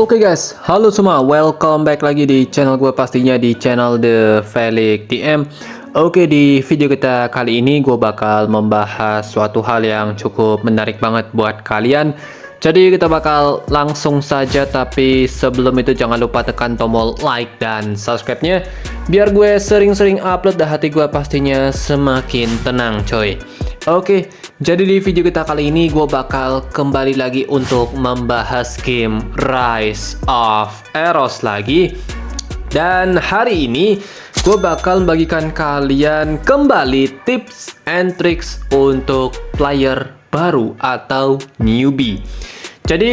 Oke guys, halo semua, welcome back lagi di channel gue, pastinya di channel The Felix DM. Oke, di video kita kali ini gue bakal membahas suatu hal yang cukup menarik banget buat kalian. Jadi kita bakal langsung saja, tapi sebelum itu jangan lupa tekan tombol like dan subscribe-nya biar gue sering-sering upload dan hati gue pastinya semakin tenang coy. Oke, jadi di video kita kali ini gue bakal kembali lagi untuk membahas game Rise of Eros lagi. Dan hari ini gue bakal membagikan kalian kembali tips and tricks untuk player baru atau newbie. Jadi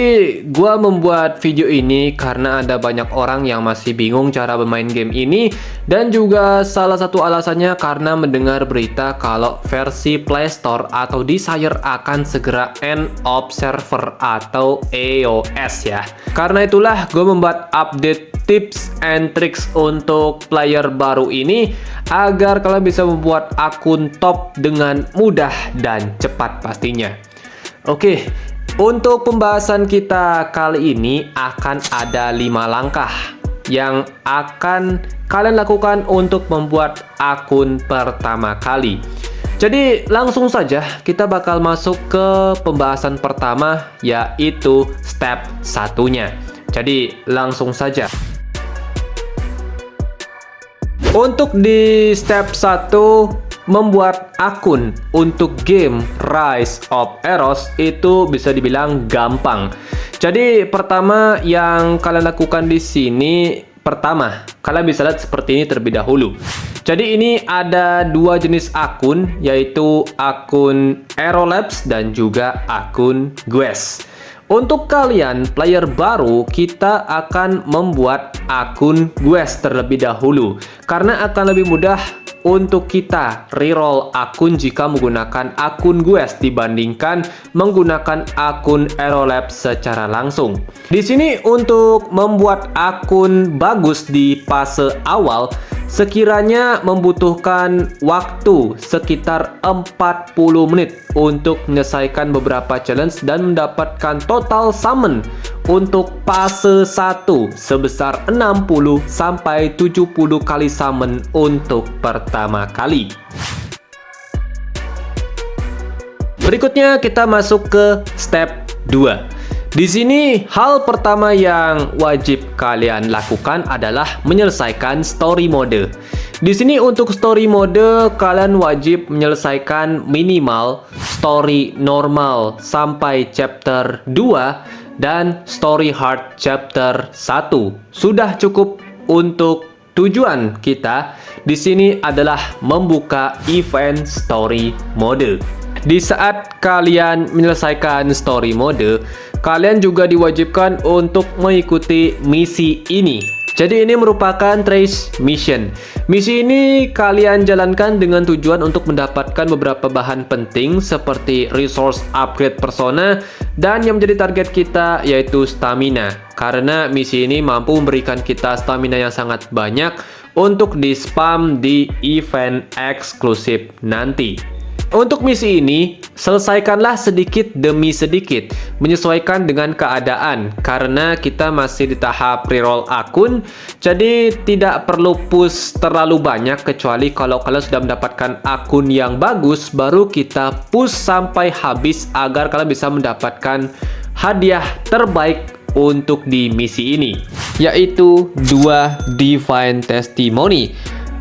gue membuat video ini karena ada banyak orang yang masih bingung cara bermain game ini. Dan juga salah satu alasannya karena mendengar berita kalau versi Play Store atau Desire akan segera end of server atau EOS ya. Karena itulah gue membuat update tips and tricks untuk player baru ini agar kalian bisa membuat akun top dengan mudah dan cepat pastinya. Oke, untuk pembahasan kita kali ini akan ada 5 langkah yang akan kalian lakukan untuk membuat akun pertama kali. Jadi langsung saja kita bakal masuk ke pembahasan pertama, yaitu step satunya. Jadi langsung saja. Untuk di step 1, membuat akun untuk game Rise of Eros itu bisa dibilang gampang. Jadi pertama yang kalian lakukan di sini, pertama kalian bisa lihat seperti ini terlebih dahulu. Jadi ini ada dua jenis akun, yaitu akun Aerolabs dan juga akun Guess. Untuk kalian player baru, kita akan membuat akun Guess terlebih dahulu karena akan lebih mudah untuk kita reroll akun jika menggunakan akun Guess dibandingkan menggunakan akun Aerolabs secara langsung. Di sini untuk membuat akun bagus di fase awal sekiranya membutuhkan waktu sekitar 40 menit untuk menyelesaikan beberapa challenge dan mendapatkan total summon untuk fase 1 sebesar 60 sampai 70 kali summon untuk pertama kali. Berikutnya kita masuk ke step 2. Di sini hal pertama yang wajib kalian lakukan adalah menyelesaikan story mode. Di sini untuk story mode kalian wajib menyelesaikan minimal story normal sampai chapter 2 dan story hard chapter 1. Sudah cukup untuk tujuan kita di sini adalah membuka event story mode. Di saat kalian menyelesaikan story mode, kalian juga diwajibkan untuk mengikuti misi ini. Jadi ini merupakan trace mission. Misi ini kalian jalankan dengan tujuan untuk mendapatkan beberapa bahan penting seperti resource upgrade persona dan yang menjadi target kita yaitu stamina. Karena misi ini mampu memberikan kita stamina yang sangat banyak untuk di spam di event eksklusif nanti. Untuk misi ini, selesaikanlah sedikit demi sedikit, menyesuaikan dengan keadaan, karena kita masih di tahap reroll akun, jadi tidak perlu push terlalu banyak, kecuali kalau kalian sudah mendapatkan akun yang bagus, baru kita push sampai habis agar kalian bisa mendapatkan hadiah terbaik untuk di misi ini, yaitu 2 Divine Testimony.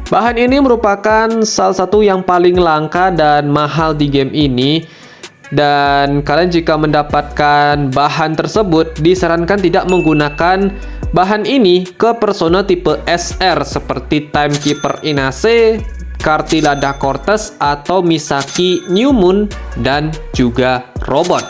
Bahan ini merupakan salah satu yang paling langka dan mahal di game ini. Dan kalian jika mendapatkan bahan tersebut, disarankan tidak menggunakan bahan ini ke persona tipe SR seperti Timekeeper Inace, Cartilla Cortez, atau Misaki New Moon, dan juga robot.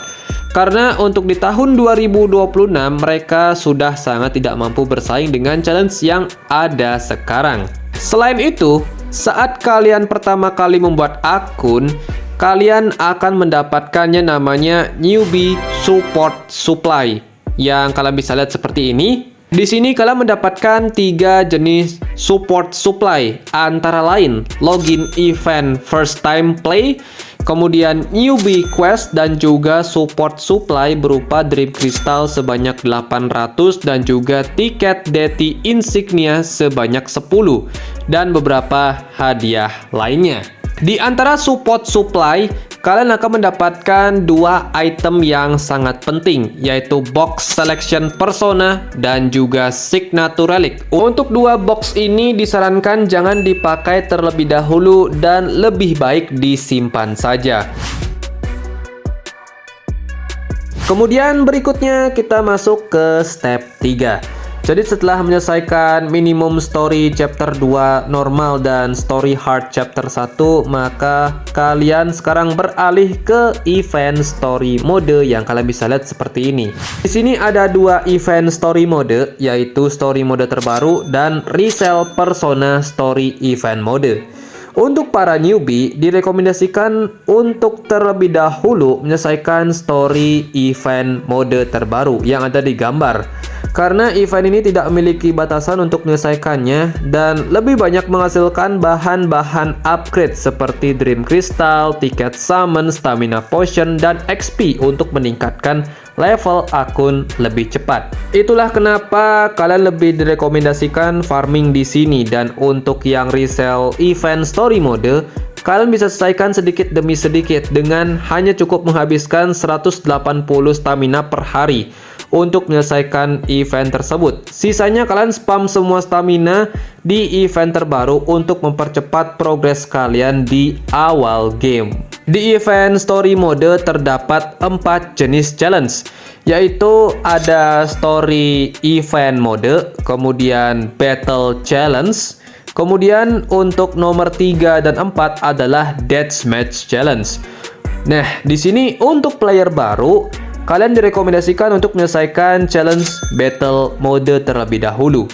Karena untuk di tahun 2026 mereka sudah sangat tidak mampu bersaing dengan challenge yang ada sekarang. Selain itu, saat kalian pertama kali membuat akun, kalian akan mendapatkannya namanya Newbie Support Supply yang kalian bisa lihat seperti ini. Di sini kalian mendapatkan 3 jenis support supply, antara lain login event first time play, kemudian newbie quest dan juga support supply berupa Dream Crystal sebanyak 800 dan juga tiket deity insignia sebanyak 10 dan beberapa hadiah lainnya. Di antara support supply, kalian akan mendapatkan dua item yang sangat penting, yaitu box selection persona dan juga signature relic. Untuk dua box ini disarankan jangan dipakai terlebih dahulu dan lebih baik disimpan saja. Kemudian berikutnya kita masuk ke step 3. Jadi setelah menyelesaikan minimum story chapter 2 normal dan story hard chapter 1, maka kalian sekarang beralih ke event story mode yang kalian bisa lihat seperti ini. Di sini ada dua event story mode, yaitu story mode terbaru dan resell persona story event mode. Untuk para newbie, direkomendasikan untuk terlebih dahulu menyelesaikan story event mode terbaru yang ada di gambar. Karena event ini tidak memiliki batasan untuk menyelesaikannya dan lebih banyak menghasilkan bahan-bahan upgrade seperti Dream Crystal, tiket summon, stamina potion, dan XP untuk meningkatkan level akun lebih cepat. Itulah kenapa kalian lebih direkomendasikan farming di sini. Dan untuk yang resell event story mode, kalian bisa selesaikan sedikit demi sedikit dengan hanya cukup menghabiskan 180 stamina per hari untuk menyelesaikan event tersebut. Sisanya kalian spam semua stamina di event terbaru untuk mempercepat progres kalian di awal game. Di event story mode terdapat 4 jenis challenge, yaitu ada story event mode, kemudian battle challenge, kemudian untuk nomor 3 dan 4 adalah deathmatch challenge. Nah, di sini untuk player baru, kalian direkomendasikan untuk menyelesaikan challenge battle mode terlebih dahulu.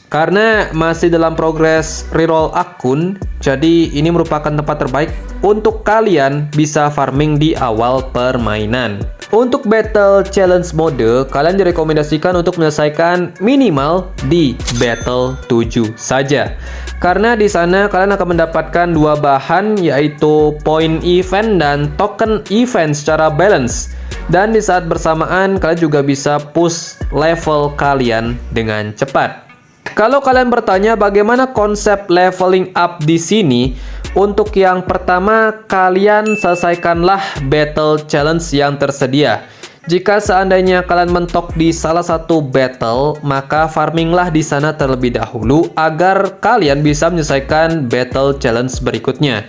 Karena masih dalam progres reroll akun, jadi ini merupakan tempat terbaik untuk kalian bisa farming di awal permainan. Untuk battle challenge mode, kalian direkomendasikan untuk menyelesaikan minimal di battle 7 saja. Karena di sana kalian akan mendapatkan dua bahan, yaitu point event dan token event secara balance. Dan di saat bersamaan kalian juga bisa push level kalian dengan cepat. Kalau kalian bertanya bagaimana konsep leveling up di sini, untuk yang pertama kalian selesaikanlah battle challenge yang tersedia. Jika seandainya kalian mentok di salah satu battle, maka farminglah di sana terlebih dahulu agar kalian bisa menyelesaikan battle challenge berikutnya.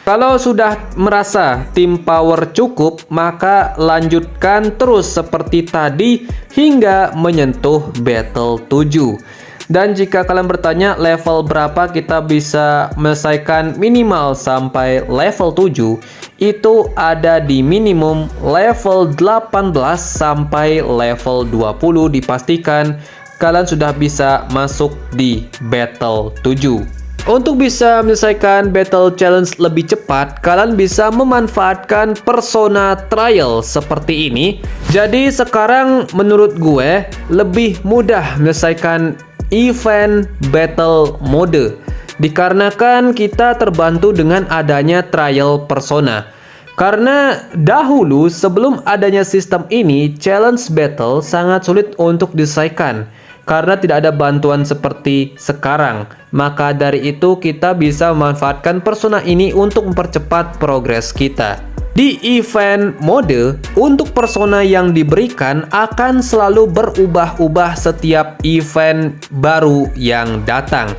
Kalau sudah merasa tim power cukup, maka lanjutkan terus seperti tadi hingga menyentuh battle 7. Dan jika kalian bertanya level berapa kita bisa menyelesaikan minimal sampai level 7, itu ada di minimum level 18 sampai level 20. Dipastikan kalian sudah bisa masuk di battle 7. Untuk bisa menyelesaikan battle challenge lebih cepat, kalian bisa memanfaatkan persona trial seperti ini. Jadi sekarang menurut gue lebih mudah menyelesaikan event battle mode dikarenakan kita terbantu dengan adanya trial persona. Karena dahulu sebelum adanya sistem ini, challenge battle sangat sulit untuk diselesaikan karena tidak ada bantuan seperti sekarang. Maka dari itu kita bisa memanfaatkan persona ini untuk mempercepat progres kita. Di event mode, untuk persona yang diberikan akan selalu berubah-ubah setiap event baru yang datang.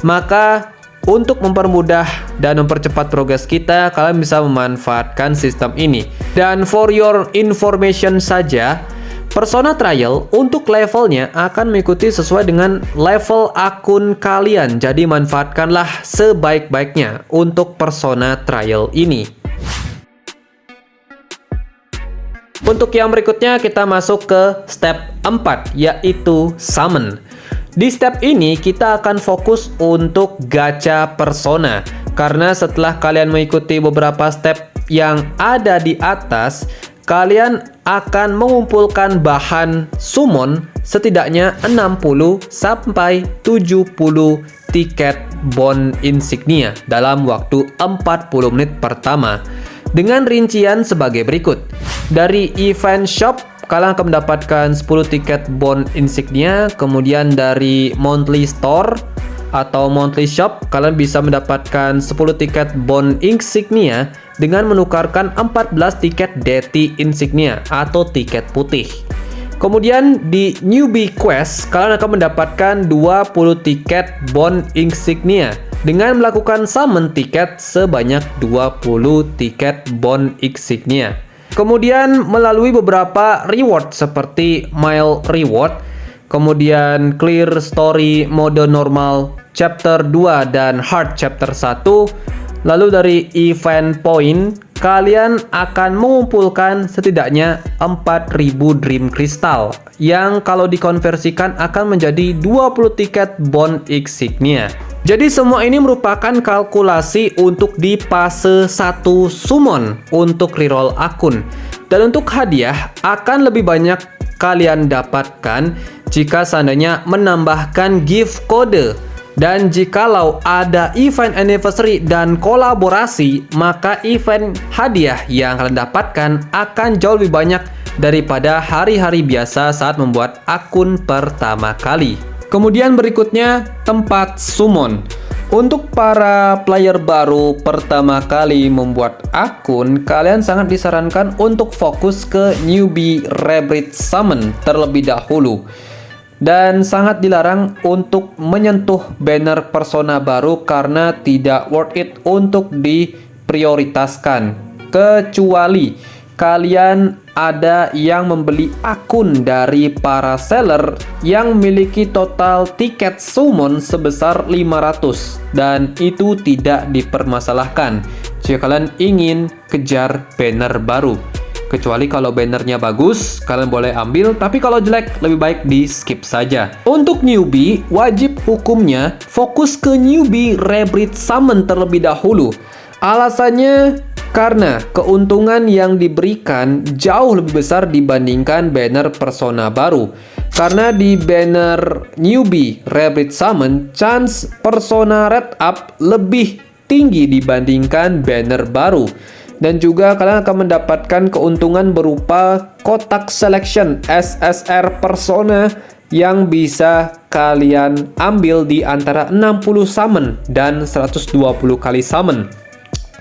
Maka untuk mempermudah dan mempercepat progres kita, kalian bisa memanfaatkan sistem ini. Dan for your information saja, persona trial untuk levelnya akan mengikuti sesuai dengan level akun kalian. Jadi manfaatkanlah sebaik-baiknya untuk persona trial ini. Untuk yang berikutnya kita masuk ke step 4, yaitu summon. Di step ini kita akan fokus untuk gacha persona. Karena setelah kalian mengikuti beberapa step yang ada di atas, kalian akan mengumpulkan bahan summon setidaknya 60 sampai 70 tiket bond insignia dalam waktu 40 menit pertama. dengan rincian sebagai berikut. Dari event shop, kalian akan mendapatkan 10 tiket bond insignia. Kemudian dari monthly store atau monthly shop, kalian bisa mendapatkan 10 tiket bond insignia dengan menukarkan 14 tiket Deity insignia atau tiket putih. Kemudian di newbie quest, kalian akan mendapatkan 20 tiket bond insignia dengan melakukan summon tiket sebanyak 20 tiket bond insignia. Kemudian melalui beberapa reward seperti mile reward, kemudian clear story mode normal chapter 2 dan hard chapter 1. Lalu dari event point, kalian akan mengumpulkan setidaknya 4000 Dream Crystal yang kalau dikonversikan akan menjadi 20 tiket bond insignia. Jadi semua ini merupakan kalkulasi untuk di fase 1 summon untuk reroll akun. Dan untuk hadiah akan lebih banyak kalian dapatkan jika seandainya menambahkan gift code. Dan jikalau ada event anniversary dan kolaborasi, maka event hadiah yang kalian dapatkan akan jauh lebih banyak daripada hari-hari biasa saat membuat akun pertama kali. Kemudian berikutnya, tempat summon. Untuk para player baru pertama kali membuat akun, kalian sangat disarankan untuk fokus ke newbie rebirth summon terlebih dahulu. Dan sangat dilarang untuk menyentuh banner persona baru karena tidak worth it untuk diprioritaskan. Kecuali kalian ada yang membeli akun dari para seller yang memiliki total tiket summon sebesar 500 dan itu tidak dipermasalahkan jika kalian ingin kejar banner baru. Kecuali kalau bannernya bagus, kalian boleh ambil, tapi kalau jelek, lebih baik di skip saja. Untuk newbie, wajib hukumnya fokus ke newbie rebirth summon terlebih dahulu. Alasannya karena keuntungan yang diberikan jauh lebih besar dibandingkan banner persona baru. Karena di banner newbie rebirth summon, chance persona red up lebih tinggi dibandingkan banner baru. Dan juga kalian akan mendapatkan keuntungan berupa kotak selection SSR persona yang bisa kalian ambil di antara 60 summon dan 120 kali summon.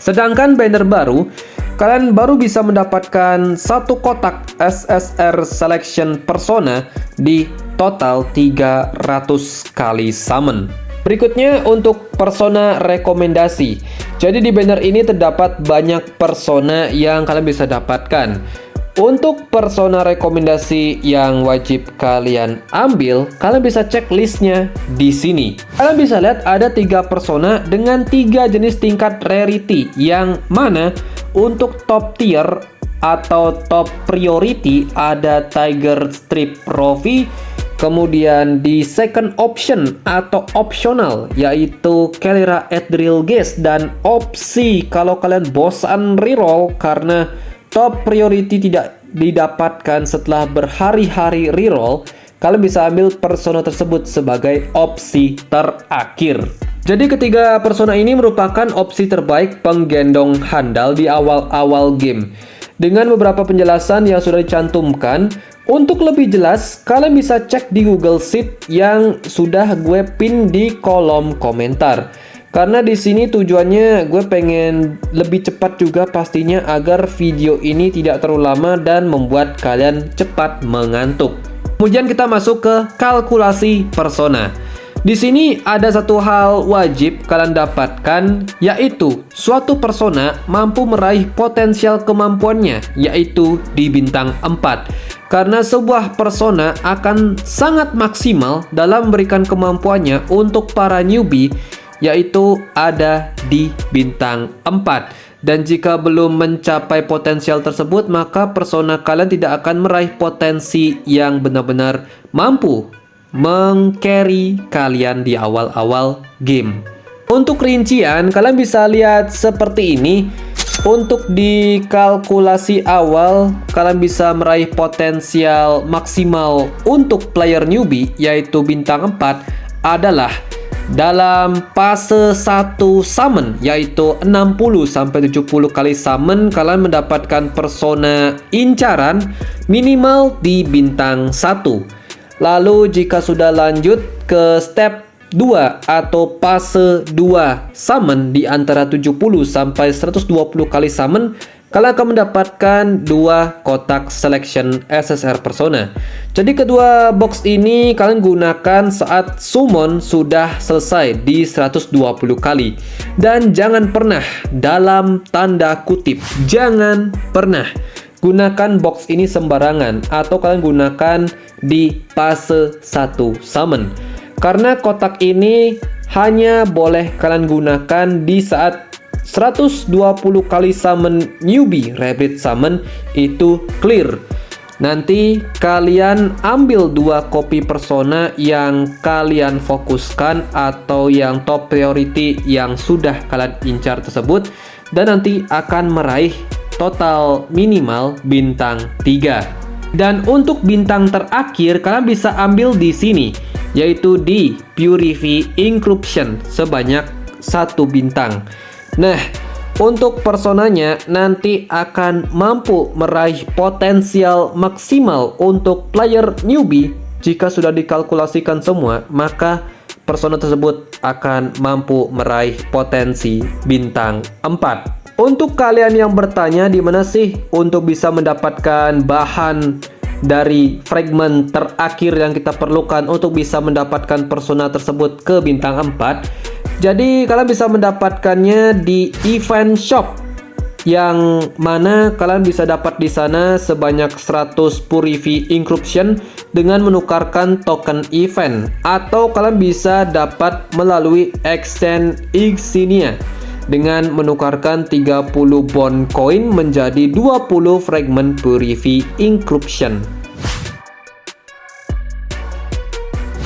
Sedangkan banner baru, kalian baru bisa mendapatkan satu kotak SSR selection persona di total 300 kali summon. Berikutnya untuk persona rekomendasi. Jadi di banner ini terdapat banyak persona yang kalian bisa dapatkan. Untuk persona rekomendasi yang wajib kalian ambil, kalian bisa cek listnya di sini. Kalian bisa lihat ada 3 persona dengan 3 jenis tingkat rarity, yang mana untuk top tier atau top priority ada Tiger Strip Trophy. Kemudian di second option atau optional yaitu Kelira Adriel Gaze, dan opsi kalau kalian bosan reroll karena top priority tidak didapatkan setelah berhari-hari reroll, kalian bisa ambil persona tersebut sebagai opsi terakhir. Jadi ketiga persona ini merupakan opsi terbaik penggendong handal di awal-awal game. Dengan beberapa penjelasan yang sudah dicantumkan. Untuk lebih jelas, kalian bisa cek di Google Sheet yang sudah gue pin di kolom komentar. Karena di sini tujuannya gue pengen lebih cepat juga pastinya agar video ini tidak terlalu lama dan membuat kalian cepat mengantuk. Kemudian kita masuk ke kalkulasi persona. Di sini ada satu hal wajib kalian dapatkan, yaitu suatu persona mampu meraih potensial kemampuannya, yaitu di bintang 4. Karena sebuah persona akan sangat maksimal dalam memberikan kemampuannya untuk para newbie, yaitu ada di bintang 4. Dan jika belum mencapai potensial tersebut, maka persona kalian tidak akan meraih potensi yang benar-benar mampu meng-carry kalian di awal-awal game. Untuk rincian, kalian bisa lihat seperti ini. Untuk di kalkulasi awal, kalian bisa meraih potensial maksimal untuk player newbie, yaitu bintang 4, adalah Dalam fase 1 summon, yaitu 60-70 kali summon, kalian mendapatkan persona incaran minimal di bintang 1. Lalu jika sudah lanjut ke step 2 atau fase 2 summon di antara 70-120 kali summon, kalian akan mendapatkan 2 kotak selection SSR persona. Jadi kedua box ini kalian gunakan saat summon sudah selesai di 120 kali. Dan jangan pernah, dalam tanda kutip, jangan pernah gunakan box ini sembarangan atau kalian gunakan di fase 1 summon. Karena kotak ini hanya boleh kalian gunakan di saat 120 kali summon newbie Rebirth summon itu clear. Nanti kalian ambil 2 copy persona yang kalian fokuskan atau yang top priority yang sudah kalian incar tersebut, dan nanti akan meraih total minimal bintang 3. Dan untuk bintang terakhir kalian bisa ambil di sini, yaitu di Purify Inclusion sebanyak 1 bintang. Nah, untuk personanya nanti akan mampu meraih potensial maksimal untuk player newbie. Jika sudah dikalkulasikan semua, maka persona tersebut akan mampu meraih potensi bintang 4. Untuk kalian yang bertanya di mana sih untuk bisa mendapatkan bahan dari fragment terakhir yang kita perlukan untuk bisa mendapatkan persona tersebut ke bintang 4, jadi kalian bisa mendapatkannya di event shop, yang mana kalian bisa dapat di sana sebanyak 100 Purify Inclusion dengan menukarkan token event, atau kalian bisa dapat melalui Exchange Insignia dengan menukarkan 30 bond coin menjadi 20 fragment Purify Inclusion.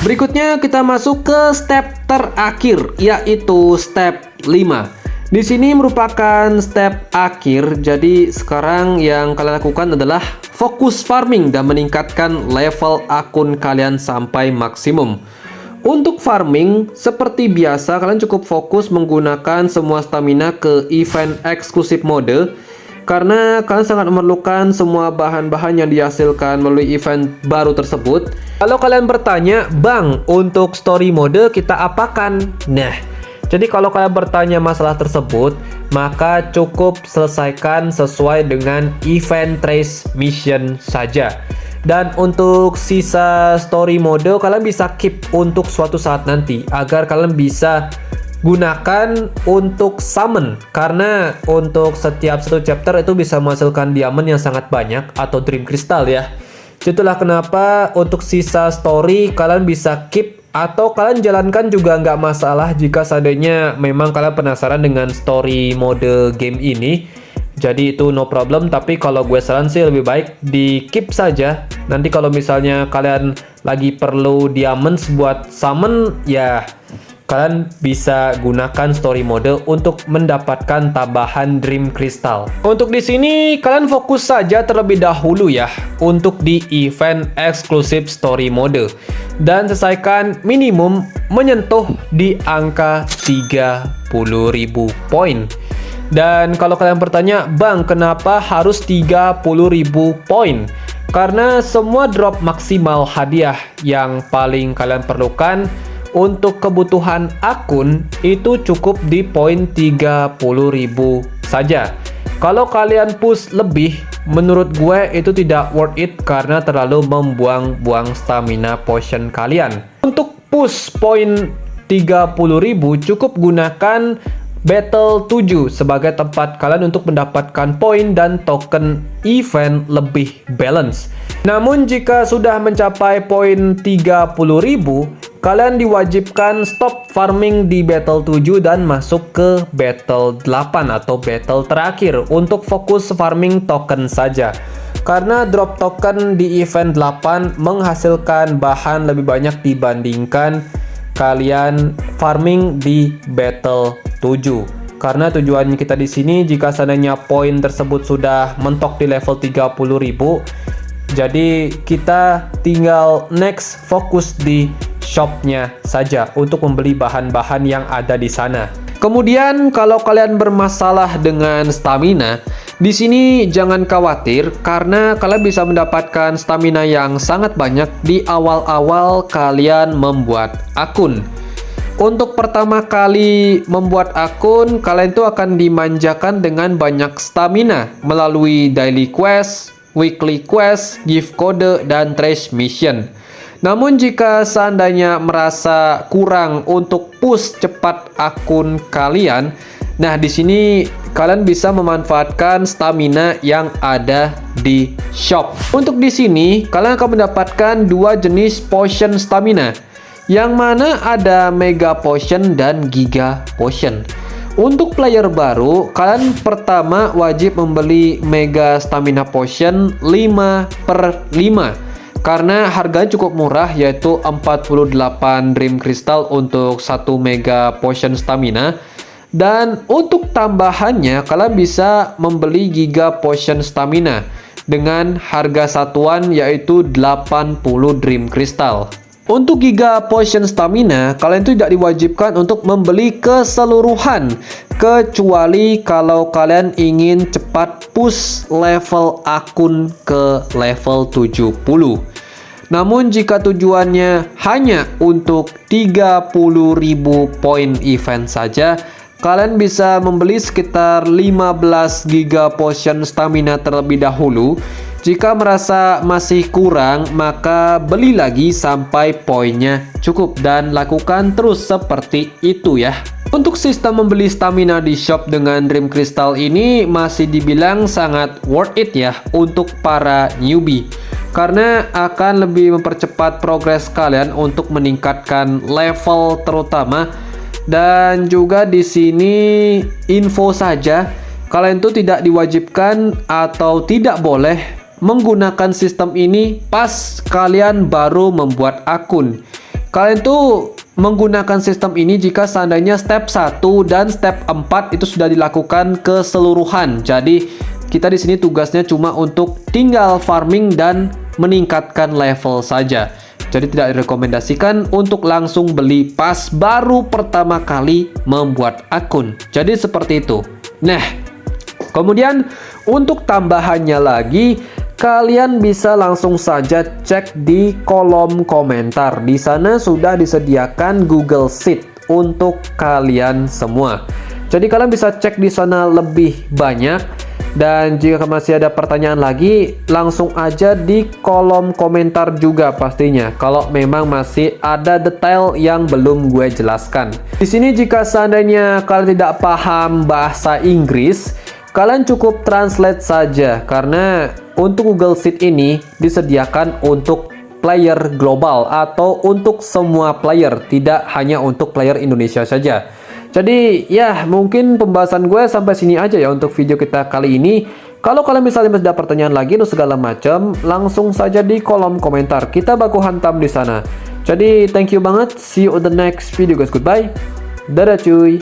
Berikutnya kita masuk ke step terakhir, yaitu step 5. Di sini merupakan step akhir, jadi sekarang yang kalian lakukan adalah fokus farming dan meningkatkan level akun kalian sampai maksimum. Untuk farming, seperti biasa kalian cukup fokus menggunakan semua stamina ke event eksklusif mode, karena kalian sangat memerlukan semua bahan-bahan yang dihasilkan melalui event baru tersebut. Kalau kalian bertanya, Bang, untuk story mode kita apakan? Nah, jadi kalau kalian bertanya masalah tersebut, maka cukup selesaikan sesuai dengan event trace mission saja. Dan untuk sisa story mode kalian bisa keep untuk suatu saat nanti, agar kalian bisa gunakan untuk summon, karena untuk setiap satu chapter itu bisa menghasilkan diamond yang sangat banyak atau dream crystal ya. Itulah kenapa untuk sisa story kalian bisa keep atau kalian jalankan juga nggak masalah jika seandainya memang kalian penasaran dengan story mode game ini. Jadi itu no problem, tapi kalau gue saran sih lebih baik di keep saja. Nanti kalau misalnya kalian lagi perlu diamonds buat summon, ya kalian bisa gunakan story mode untuk mendapatkan tambahan dream crystal. Untuk di sini kalian fokus saja terlebih dahulu ya untuk di event eksklusif story mode, dan selesaikan minimum menyentuh di angka 30.000 poin. Dan kalau kalian bertanya, Bang, kenapa harus 30.000 poin? Karena semua drop maksimal hadiah yang paling kalian perlukan untuk kebutuhan akun itu cukup di poin 30.000 saja. Kalau kalian push lebih, menurut gue itu tidak worth it karena terlalu membuang-buang stamina potion kalian. Untuk push poin 30.000 cukup gunakan Battle 7 sebagai tempat kalian untuk mendapatkan poin dan token event lebih balance. Namun jika sudah mencapai poin 30.000, kalian diwajibkan stop farming di Battle 7 dan masuk ke Battle 8 atau Battle terakhir untuk fokus farming token saja. Karena drop token di event 8 menghasilkan bahan lebih banyak dibandingkan kalian farming di Battle 7. Karena tujuan kita di sini jika seandainya poin tersebut sudah mentok di level 30.000, jadi kita tinggal next fokus di shopnya saja untuk membeli bahan-bahan yang ada di sana. Kemudian kalau kalian bermasalah dengan stamina, di sini jangan khawatir karena kalian bisa mendapatkan stamina yang sangat banyak di awal-awal kalian membuat akun. Untuk pertama kali membuat akun, kalian tuh akan dimanjakan dengan banyak stamina melalui daily quest, weekly quest, gift code, dan trash mission. Namun jika seandainya merasa kurang untuk push cepat akun kalian, nah di sini kalian bisa memanfaatkan stamina yang ada di shop. Untuk di sini kalian akan mendapatkan dua jenis potion stamina, yang mana ada Mega Potion dan Giga Potion. Untuk player baru, kalian pertama wajib membeli Mega Stamina Potion 5/5. Karena harganya cukup murah, yaitu 48 Dream Crystal untuk 1 Mega Potion Stamina. Dan untuk tambahannya, kalian bisa membeli Giga Potion Stamina dengan harga satuan yaitu 80 Dream Crystal. Untuk Giga Potion Stamina, kalian tidak diwajibkan untuk membeli keseluruhan, kecuali kalau kalian ingin cepat push level akun ke level 70. Namun jika tujuannya hanya untuk 30.000 poin event saja, kalian bisa membeli sekitar 15 Giga Potion Stamina terlebih dahulu. Jika merasa masih kurang, maka beli lagi sampai poinnya cukup dan lakukan terus seperti itu ya. Untuk sistem membeli stamina di shop dengan Dream Crystal ini masih dibilang sangat worth it ya untuk para newbie. Karena akan lebih mempercepat progres kalian untuk meningkatkan level terutama. Dan juga di sini info saja, kalian tuh tidak diwajibkan atau tidak boleh menggunakan sistem ini pas kalian baru membuat akun. Kalian tuh menggunakan sistem ini jika seandainya step 1 dan step 4 itu sudah dilakukan keseluruhan. Jadi kita di sini tugasnya cuma untuk tinggal farming dan meningkatkan level saja. Jadi tidak direkomendasikan untuk langsung beli pas baru pertama kali membuat akun. Jadi seperti itu. Nah, kemudian untuk tambahannya lagi, kalian bisa langsung saja cek di kolom komentar. Di sana sudah disediakan Google Sheet untuk kalian semua. Jadi kalian bisa cek di sana lebih banyak. Dan jika masih ada pertanyaan lagi, langsung aja di kolom komentar juga pastinya. Kalau memang masih ada detail yang belum gue jelaskan. Di sini jika seandainya kalian tidak paham bahasa Inggris, kalian cukup translate saja, karena untuk Google Sheet ini disediakan untuk player global atau untuk semua player, tidak hanya untuk player Indonesia saja. Jadi ya mungkin pembahasan gue sampai sini aja ya untuk video kita kali ini. Kalau kalian misalnya masih ada pertanyaan lagi atau segala macam, langsung saja di kolom komentar. Kita baku hantam di sana. Jadi thank you banget. See you on the next video guys. Goodbye. Dadah cuy.